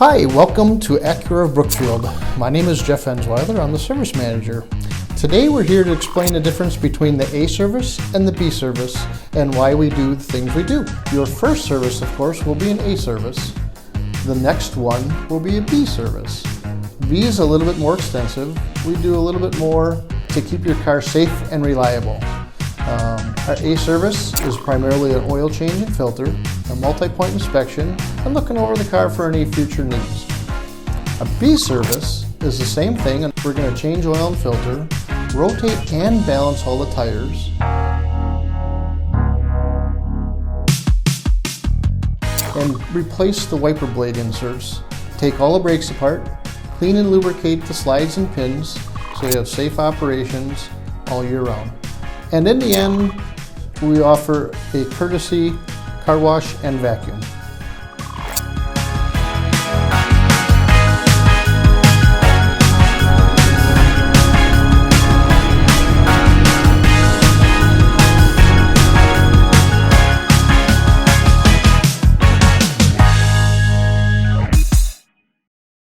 Hi, welcome to Acura Brookfield. My name is Jeff Ensweiler. I'm the service manager. Today we're here to explain the difference between the A service and the B service and why we do the things we do. Your first service, of course, will be an A service. The next one will be a B service. B is a little bit more extensive. We do a little bit more to keep your car safe and reliable. Our A service is primarily an oil change and filter, a multi-point inspection, and looking over the car for any future needs. A B service is the same thing, and we're going to change oil and filter, rotate and balance all the tires, and replace the wiper blade inserts, take all the brakes apart, clean and lubricate the slides and pins so you have safe operations all year round. And in the end, we offer a courtesy car wash and vacuum.